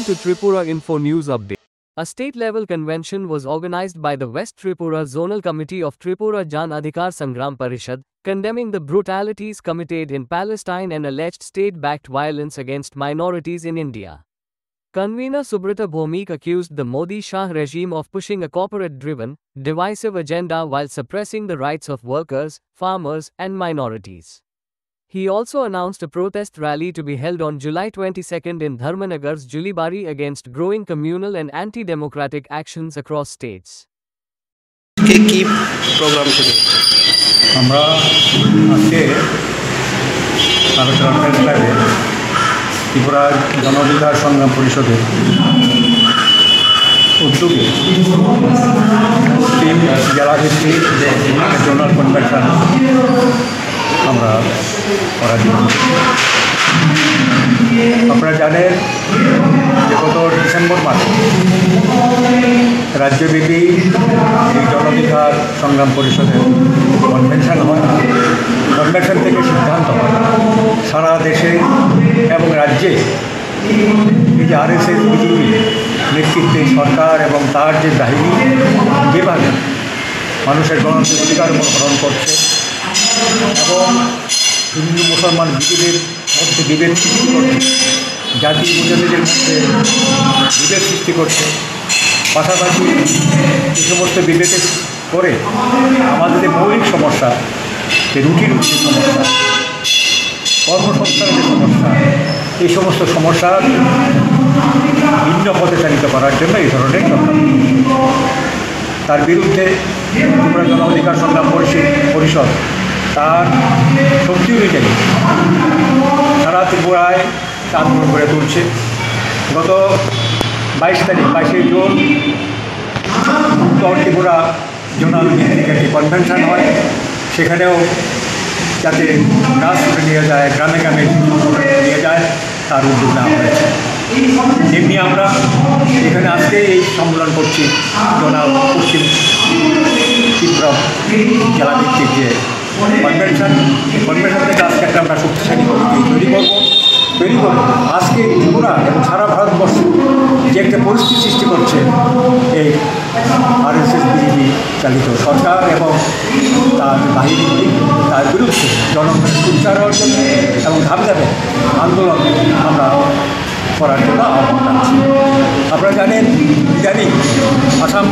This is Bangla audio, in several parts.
to Tripura Info News Update. A state-level convention was organized by the West Tripura Zonal Committee of Tripura Jan Adhikar Sangram Parishad, condemning the brutalities committed in Palestine and alleged state-backed violence against minorities in India. Convener Subrata Bhomik accused the Modi-Shah regime of pushing a corporate-driven, divisive agenda while suppressing the rights of workers, farmers, and minorities. He also announced a protest rally to be held on July 22 in Dharmanagar's Julibari against growing communal and anti-democratic actions across states. কি প্রোগ্রাম ছিল? আমরা আজকে ক্লাবে ত্রিপুরা জনঅধিকার সংগ্রাম পরিষদের উদ্যোগে জেলাভিত্তিক জোনাল কনভেনশন আমরা করা দিই। আপনারা জানেন যে গত ডিসেম্বর মাসে রাজ্যব্যাপী এই জনঅধিকার সংগ্রাম পরিষদের কনভেনশন হয়। কনভেনশন থেকে সিদ্ধান্ত হয় সারা দেশে এবং রাজ্যে এই যে আরএসএস বিজেপি নেতৃত্বে সরকার এবং তার যে বাহিনী যেভাবে মানুষের গণতান্ত্রিক অধিকার গ্রহণ করছে এবং হিন্দু মুসলমান বিজেপির মধ্যে বিভেদ সৃষ্টি করছে, জাতি উপজাতিদের মধ্যে বিভেদ সৃষ্টি করছে, পাশাপাশি এই সমস্ত বিভেদের করে আমাদের যে মৌলিক সমস্যা, যে রুটির সমস্যা, কর্মসংস্থানের যে সমস্যা, এই সমস্ত সমস্যার ভিন্ন পথে চালিত করার জন্য এই ধরনের তার বিরুদ্ধে ত্রিপুরা জন অধিকার সংগ্রাম পরিষদ তার শক্তি অনুযায়ী সারা ত্রিপুরায় আন্দোলন করে তুলছে। গত 22 জুন উত্তর ত্রিপুরা জোনাল ভিত্তিক একটি কনভেনশন হয়। সেখানেও যাতে গ্রাসরুটে নিয়ে যায়, গ্রামে গ্রামে নিয়ে যায়, তার উদ্যোগ নেওয়া হয়েছে। যেমনি আমরা এখানে আজকে এই সম্মেলন করছি জোনাল পশ্চিম ত্রিপুরা জেলাভিত্তিক যে কনভেনশন, এই কনভেনশন থেকে আজকে একটা আমরা শক্তিশালী তৈরি করব। আজকে ত্রিপুরা এবং সারা ভারতবর্ষে যে একটা পরিস্থিতি সৃষ্টি করছে এই আরএসএস বিজেপি চালিত সরকার এবং তার বাহিনীগুলি, তার বিরুদ্ধে জনগণের উচ্চার অর্জন এবং ধাপে ধাপে আন্দোলন আমরা করার জন্য আহ্বান জানাচ্ছি। আপনারা জানেন ইদানিং আসাম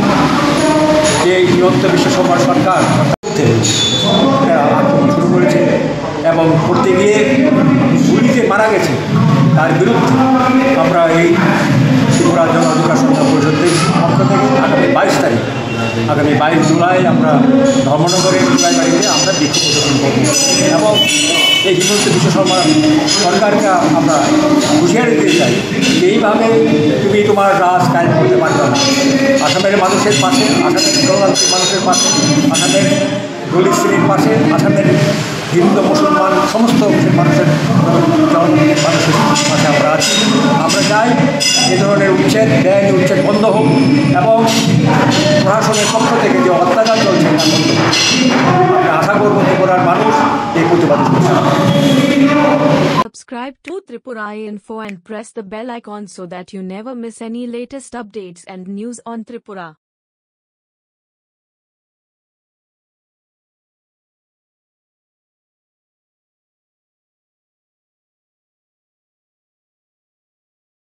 যে হিমন্ত বিশ্ব শর্মা সরকার আক্রমণ শুরু করেছে এবং করতে গিয়ে গুলিতে মারা গেছে, তার বিরুদ্ধে আমরা এই ত্রিপুরা জন অধিকার সংগ্রাম পরিষদের পক্ষ থেকে আগামী 22 জুলাই আমরা ধর্মনগরের জুলাইবাড়িতে আমরা বিক্ষোভ প্রদর্শন করব এবং এই হিমন্ত বিশ্ব শর্মা সরকারকে আমরা হুঁশিয়ারি দিতে চাই যে এইভাবে তুমি তোমার রাজ কায়েম করতে পারবে না। আসামের মানুষের পাশে, আসামের গণতান্ত্রিক মানুষের পাশে, আসামের দলিত শ্রেণীর পাশে, আসামের হিন্দু মুসলমান সমস্ত মানুষের পাশে আমরা আছি। আমরা চাই এ ধরনের বেআইনি উচ্ছেদ বন্ধ হোক এবং প্রশাসনের পক্ষ থেকে যে অত্যাচার চলছে তা বন্ধ হোক। আমরা আশা করব ত্রিপুরার মানুষ এই প্রতিবাদ করছে। Subscribe to Tripura Info and press the bell icon so that you never miss any latest updates and news on Tripura.